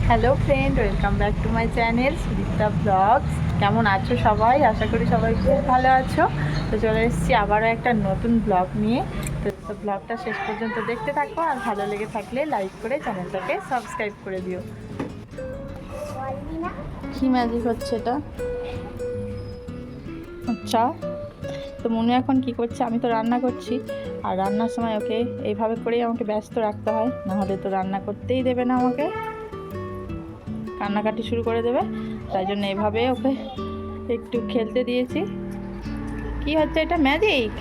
Hello friend, welcome back to my channel Sudipta blogs. কেমন আছো সবাই? আশা করি সবাই খুব ভালো আছো। তো চলে এসেছি আবারও একটা নতুন ব্লগ নিয়ে। তো ব্লগটা শেষ পর্যন্ত দেখতে থাকো, আর ভালো লেগে থাকলে লাইক করে চ্যানেলটাকে সাবস্ক্রাইব করে দিও। কি ম্যাজিক হচ্ছে এটা? আচ্ছা, তো মনু এখন কি করছে? আমি তো রান্না করছি, আর রান্নার সময় ওকে এইভাবে করেই আমাকে ব্যস্ত রাখতে হয়, নাহলে তো রান্না করতেই দেবে না আমাকে, কান্নাকাটি শুরু করে দেবে। তাই জন্য এভাবে ওকে একটু খেলতে দিয়েছি। কি হচ্ছে এটা? ম্যাজিক?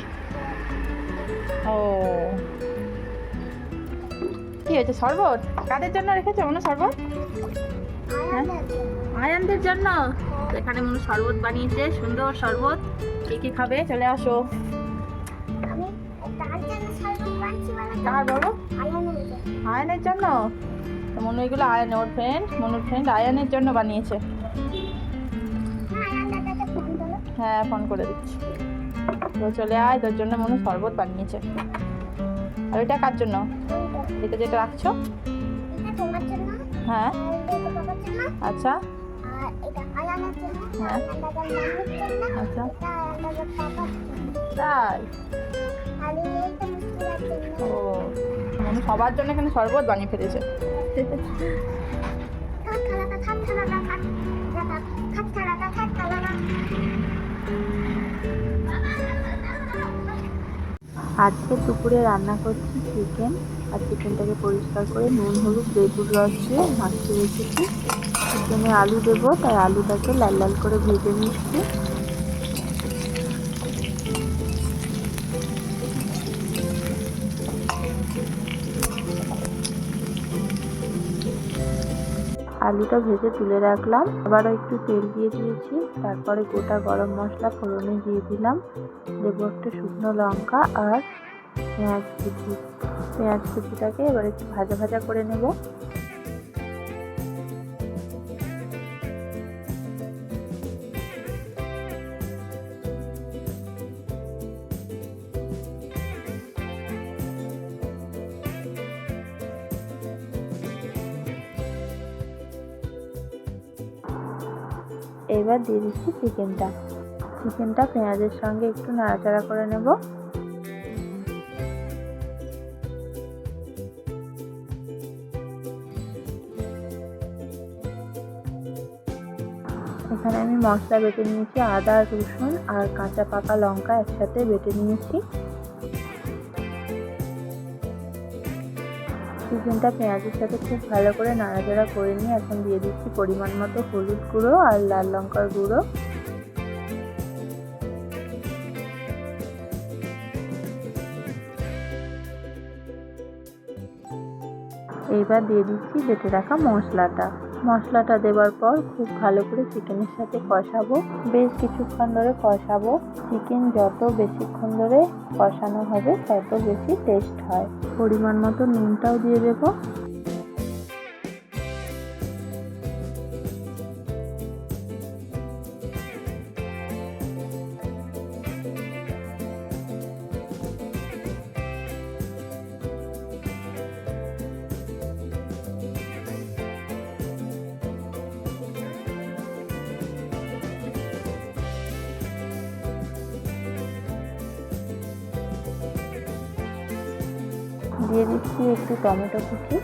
ও, কি হয়েছে? শরবত? কাদের জন্য রেখেছে মনে শরবত? হ্যাঁ, আয়ানদের জন্য। এখানে মনে শরবত বানিয়েছে, সুন্দর শরবত। কি খাবে? চলে আসো। কার বলো? আয়ানের জন্য। তো মনু এগুলো ওর মনুর ফ্রেন্ড আয়ানের জন্য বানিয়েছে। হ্যাঁ, ফোন করে দিচ্ছি। তো চলে আয়, তোর জন্য মনু শরবত বানিয়েছে। আর ওইটা কার জন্য? এটা যেটা রাখছো? হ্যাঁ, আচ্ছা। হ্যাঁ, আচ্ছা, তাই? ও, মনু সবার জন্য এখানে শরবত বানিয়ে ফেলেছে। আজকে দুপুরে রান্না করছি চিকেন। আর চিকেনটাকে পরিষ্কার করে নুন হলুদ লেবুর রস দিয়ে মাখিয়ে রেখেছি। চিকেনে আলু দেবো, তাই আলুটাকে লাল লাল করে ভেজে নিচ্ছি। আলুটা ভেজে তুলে রাখলাম। আবারও একটু তেল দিয়ে দিয়েছি, তারপরে গোটা গরম মশলা ফোড়নে দিয়ে দিলাম। দেবো একটা শুকনো লঙ্কা আর পেঁয়াজ কুচি। পেঁয়াজ কুচিটাকে এবার একটু ভাজা ভাজা করে নেব। এবার দিয়ে দিচ্ছি চিকেনটা পেঁয়াজের সঙ্গে একটু নাড়াচাড়া করে নেব। এখানে আমি মশলা বেটে নিয়েছি, আদা রসুন আর কাঁচা পাকা লঙ্কা একসাথে বেটে নিয়েছি। চিকেনটা পেঁয়াজের সাথে খুব ভালো করে নাড়াচাড়া করে নিয়ে এখন দিয়ে দিচ্ছি পরিমাণ মতো হলুদ গুঁড়ো আর লাল লঙ্কার গুঁড়ো। এইবার দিয়ে দিচ্ছি বেটে রাখা মশলাটা দেওয়ার পর খুব ভালো করে চিকেনের সাথে কষাবো। বেশ কিছুক্ষণ ধরে কষাবো। চিকেন যত বেশিক্ষণ ধরে কষানো হবে তত বেশি টেস্ট হয়। পরিমাণ মতো নুনটাও দিয়ে দেবো। দিয়ে দিচ্ছি একটু টমেটো কুচি।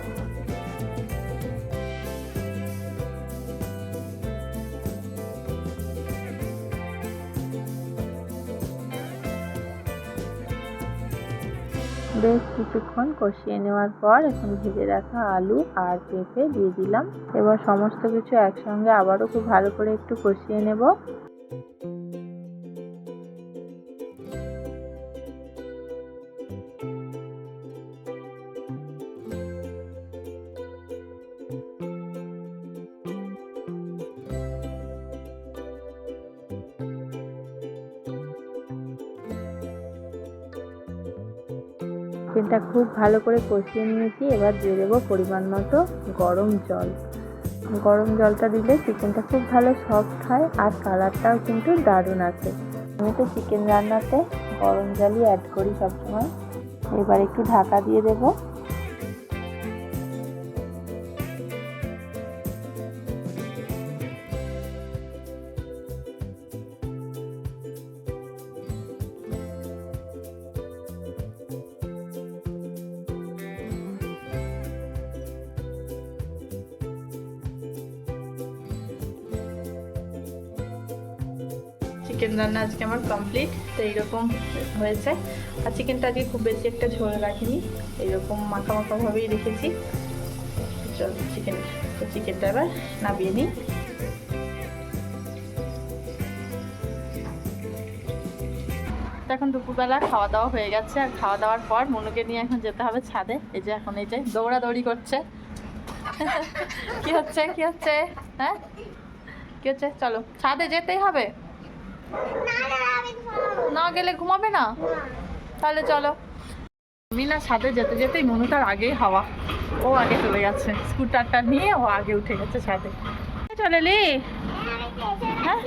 বেশ কিছুক্ষণ কষিয়ে নেওয়ার পর এখন ভেজে রাখা আলু আর পেঁপে দিয়ে দিলাম। এবার সমস্ত কিছু একসঙ্গে আবারও খুব ভালো করে একটু কষিয়ে নেব। চিকেনটা খুব ভালো করে কষিয়ে নিয়েছি। এবার দিয়ে দেবো পরিমাণ মতো গরম জলটা দিলে চিকেনটা খুব ভালো সফট হয় আর কালারটাও কিন্তু দারুণ আসে। আমি তো চিকেন রান্নাতে গরম জলই অ্যাড করি সবসময়। এবার একটু ঢাকা দিয়ে দেবো। চিকেন রান্না আজকে আমার কমপ্লিট। তো এইরকম হয়েছে। আর চিকেনটা আজকে খুব বেশি একটা ঝোল রাখিনি, এইরকম মাখা মাখাভাবেই রেখেছি। চল চিকেনটা এবার নামিয়ে নিই। এখন দুপুরবেলা খাওয়া দাওয়া হয়ে গেছে, আর খাওয়া দাওয়ার পর মনুকে নিয়ে এখন যেতে হবে ছাদে। এই যে দৌড়াদৌড়ি করছে। কি হচ্ছে হ্যাঁ, কি হচ্ছে? চলো ছাদে যেতেই হবে, না গেলে ঘুমাবে না। তাহলে চলো। আমি না ছাদে যেতে যেতেই মনুটার আগেই হাওয়া, ও আগে চলে গেছে, স্কুটারটা নিয়ে ও আগে উঠে গেছে ছাদে। চলে লি হ্যাঁ,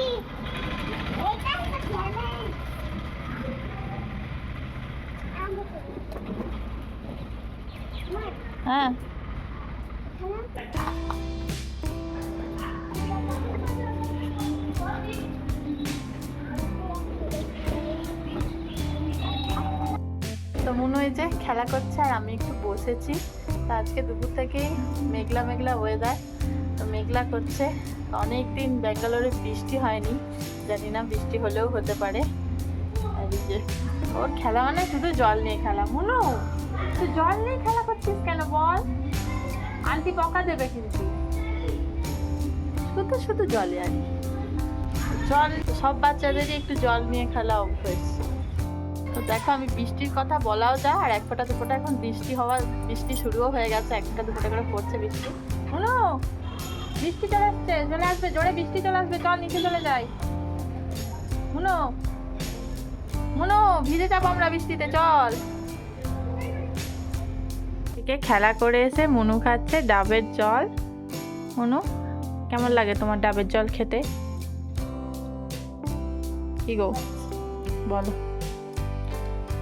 হ্যাঁ তো মনে হয় যে খেলা করছে আর আমি একটু বসেছি। তো আজকে দুপুর থেকেই মেঘলা মেঘলা ওয়েদার, তো মেঘলা করছে। অনেক দিন ব্যাঙ্গালোরে বৃষ্টি হয়নি, জানি না বৃষ্টি হলেও হতে পারে। আর এই যে ওর খেলা মানে শুধু জল নিয়ে খেলা। মনু, তুই জল নিয়ে খেলা করছিস কেন বল? আন্টি বকা দেবে কিন্তু। শুধু জলে আর জল, সব বাচ্চাদেরই একটু জল নিয়ে খেলা অভ্যেস। তো দেখো, আমি বৃষ্টির কথা বলাও যায়, আর এক ফোঁটা দু ফোঁটা এখন বৃষ্টি শুরুও হয়ে গেছে, এক ফোঁটা দু ফোঁটা করে পড়ছে বৃষ্টি। শুনো, বৃষ্টি চলে আসবে, জোরে বৃষ্টি চলে আসবে, চল নিচে চলে যাই। মুনো ভিজে যাবো আমরা বৃষ্টিতে, চল। খেলা করে এসে মনু খাচ্ছে ডাবের জল। মনু, কেমন লাগে তোমার ডাবের জল খেতে? কি গো বলো,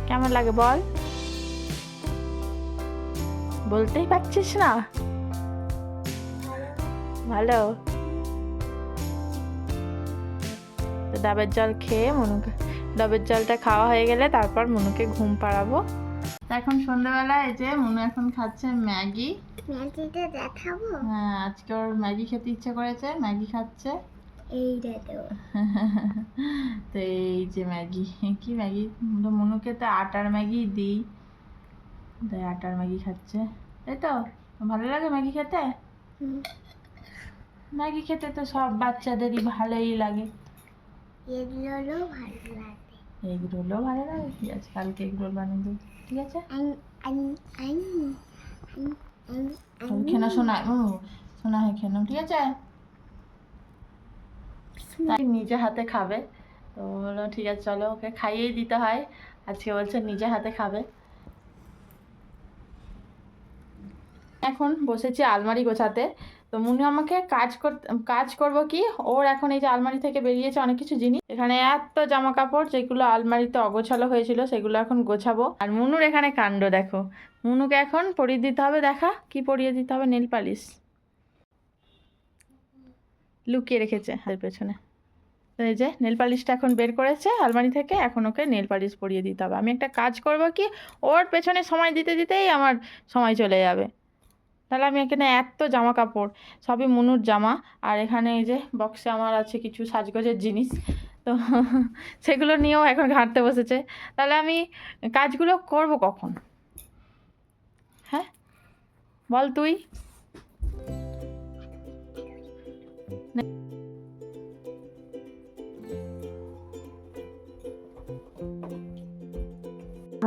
কেমন লাগে বল? বলতেই পারছিস না? ভালো। তো ডাবের জল খেয়ে ডাবের জলটা খাওয়া হয়ে গেলে তারপর মনুকে ঘুম পাড়াবো। এখন সন্ধ্যাবেলা এই যে মনু এখন খাচ্ছে ম্যাগি। ম্যাগিটা দেখাবো? হ্যাঁ, আজকে ওর ম্যাগি খেতে ইচ্ছে করেছে, ম্যাগি খাচ্ছে। তো এই যে ম্যাগি, কি ম্যাগি? মনুকে তো আটার ম্যাগি দিই, তাই আটার ম্যাগি খাচ্ছে। তাই তো ভালো লাগে ম্যাগি খেতে? ম্যাগি খেতে তো সব বাচ্চাদেরই ভালোই লাগে। এগরোলও ভালো লাগে। ঠিক আছে, কালকে এগরোল বানিয়ে দেবো। ঠিক আছে, খেনো শোনা, শোনা হয় খেনো। ঠিক আছে, নিজে হাতে খাবে। তো বললো ঠিক আছে চলো, ওকে খাইয়েই দিতে হয়। আজকে বলছে নিজে হাতে খাবে। এখন বসেছি আলমারি গোছাতে। তো মুনি আমাকে কাজ করব কি, ওর এখন এই যে আলমারি থেকে বেরিয়েছে অনেক কিছু জিনিস। এখানে এত জামা কাপড় যেগুলো আলমারিতে অগোছালো হয়েছিল, সেগুলো এখন গোছাবো। আর মুনুর এখানে কাণ্ড দেখো, মুনুকে এখন পরিয়ে দিতে হবে। দেখা কি পরিয়ে দিতে হবে? নেল পালিশ লুকিয়ে রেখেছে হাতের পেছনে। তো এই যে নেল পালিশটা এখন বের করেছে আলমারি থেকে, এখন ওকে নেল পালিশ পরিয়ে দিতে হবে। আমি একটা কাজ করব কি, ওর পেছনে সময় দিতে দিতেই আমার সময় চলে যাবে। তাহলে আমি এখানে এত জামা কাপড়, সবই মুনুর জামা। আর এখানে এই যে বক্সে আমার আছে কিছু সাজগোজের জিনিস, তো সেগুলো নিয়েও এখন ঘাঁটতে বসেছে। তাহলে আমি কাজগুলো করব কখন? হ্যাঁ বল তুই।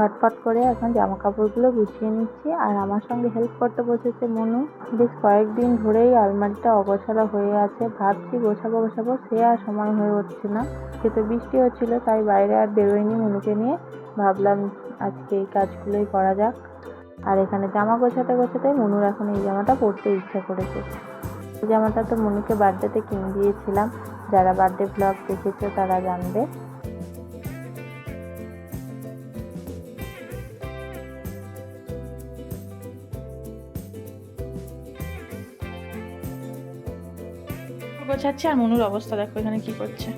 ঝটপট করে এখন জামা কাপড়গুলো গুছিয়ে নিচ্ছি, আর আমার সঙ্গে হেল্প করতে বসেছে মনু। বেশ কয়েকদিন ধরেই আলমারিটা অগোছালো হয়ে আছে, ভাবছি গোছাবো, সে আর সময় হয়ে উঠছে না। খেতে বৃষ্টি হচ্ছিল, তাই বাইরে আর বেরোয়নি মনুকে নিয়ে। ভাবলাম আজকে এই কাজগুলোই করা যাক। আর এখানে জামা গোছাতে গোছাতে মনুর এখন এই জামাটা পরতে ইচ্ছা করেছে। এই জামাটা তো মনুকে বার্থডেতে কিনে দিয়েছিলাম, যারা বার্থডে ব্লগ দেখেছো তারা জানবে। গোছাচ্ছে, আর মনুর অবস্থা দেখো এখানে কি করছে।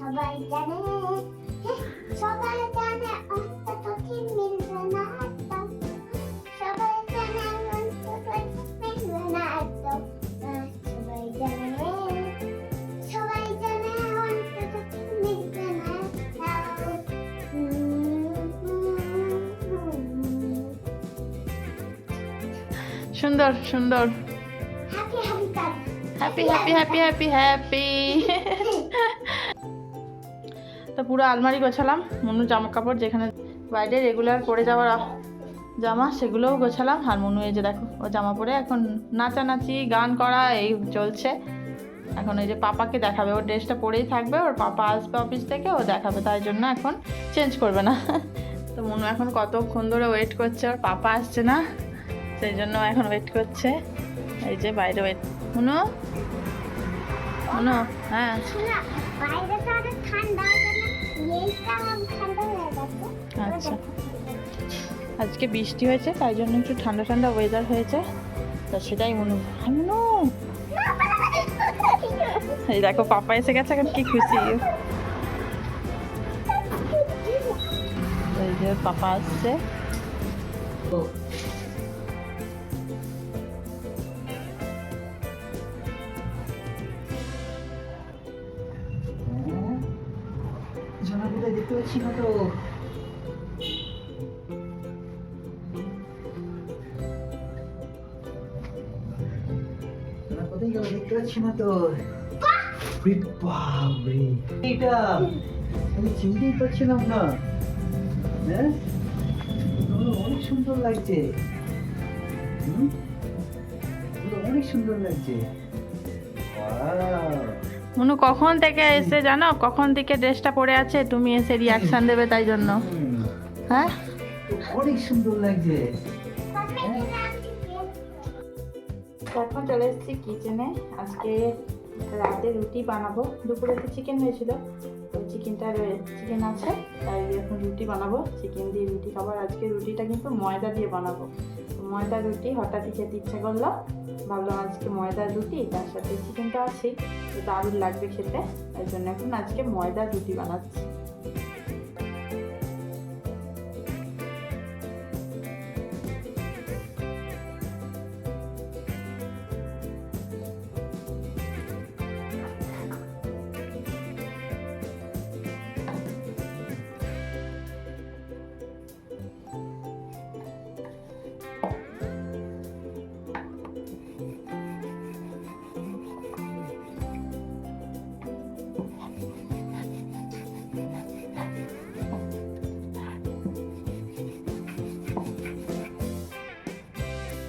সবাই জানে সুন্দর সুন্দর, happy happy happy happy happy. তো পুরো আলমারি গোছালাম, মনু জামা কাপড় যেখানে বাইরে রেগুলার পরে যাওয়ার জামা সেগুলোও গোছালাম। আর মনু এই যে দেখো ও জামা পরে এখন নাচানাচি গান করা এই চলছে। এখন এই যে পাপাকে দেখাবে, ওর ড্রেসটা পরেই থাকবে, ওর পাপা আসবে অফিস থেকে, ও দেখাবে, তাই জন্য এখন চেঞ্জ করবে না। তো মনু এখন কতক্ষণ ধরে ওয়েট করছে, ওর পাপা আসছে না, সেই জন্য এখন ওয়েট করছে। এই যে বাইরে ওয়েট। মনু মনু, হ্যাঁ আচ্ছা, আজকে বৃষ্টি হয়েছে তাই জন্য একটু ঠান্ডা ঠান্ডা ওয়েদার হয়েছে, তো সেটাই মনু। মনু এই দেখো পাপা এসে গেছে, এখন কি খুশি। এই যে পাপা আসছে। জানাগুলো দেখতে পাচ্ছি না তো। কোথায় গেল দেখতে পাচ্ছি না তো। বাপরে, এটা আমি চিনতেই পারছিলাম না। হ্যাঁ, অনেক সুন্দর লাগছে। অনেক সুন্দর লাগছে। মনু কখন থেকে এসে জানো, কখন থেকে ড্রেসটা পরে আছে, তুমি এসে রিয়াকশন দেবে তাই জন্য। হ্যাঁ অনেক সুন্দর লাগছে। এখন চলে এসেছি কিচেনে। আজকে রাতে রুটি বানাবো, দুপুরে তো চিকেন হয়েছিল, তো চিকেন আছে, তাই এখন রুটি বানাবো। চিকেন দিয়ে রুটি খাবার। আজকে রুটিটা কিন্তু ময়দা দিয়ে বানাবো। ময়দার রুটি হঠাৎই খেতে ইচ্ছা করলো, ভাবলাম আজকে ময়দার রুটি, তার সাথে চিকেন তো আছেই, তো দারুণ লাগবে খেতে, তাই জন্য এখন আজকে ময়দার রুটি বানাচ্ছি।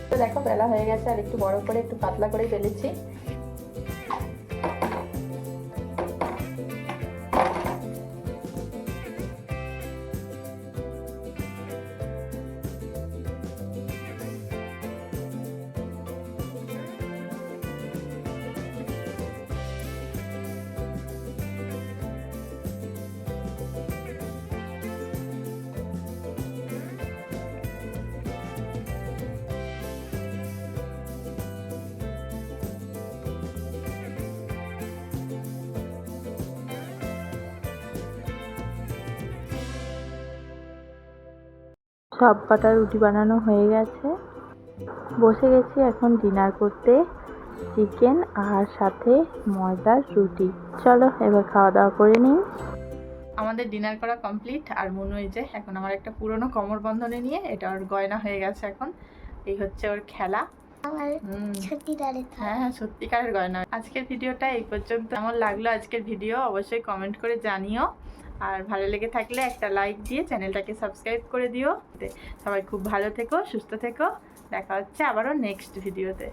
তো দেখো বেলা হয়ে গেছে, আর একটু বড় করে একটু পাতলা করে বেলেছি। সব কটা রুটি বানানো হয়ে গেছে, বসে গেছি এখন ডিনার করতে। চিকেন আর সাথে ময়দার রুটি। চলো এবার খাওয়া দাওয়া করে নিই। আমাদের ডিনার করা কমপ্লিট। আর মনু এই যে এখন আমার একটা পুরনো কোমর বন্ধনে নিয়ে, এটা ওর গয়না হয়ে গেছে এখন, এই হচ্ছে ওর খেলা। হ্যাঁ হ্যাঁ সত্যিকারের গয়না। আজকের ভিডিওটা এই পর্যন্ত। কেমন লাগলো আজকের ভিডিও অবশ্যই কমেন্ট করে জানিও, আর ভালো লেগে থাকলে একটা লাইক দিয়ে চ্যানেলটাকে সাবস্ক্রাইব করে দিও। সবাই খুব ভালো থেকো, সুস্থ থেকো, দেখা হচ্ছে আবারও নেক্সট ভিডিওতে।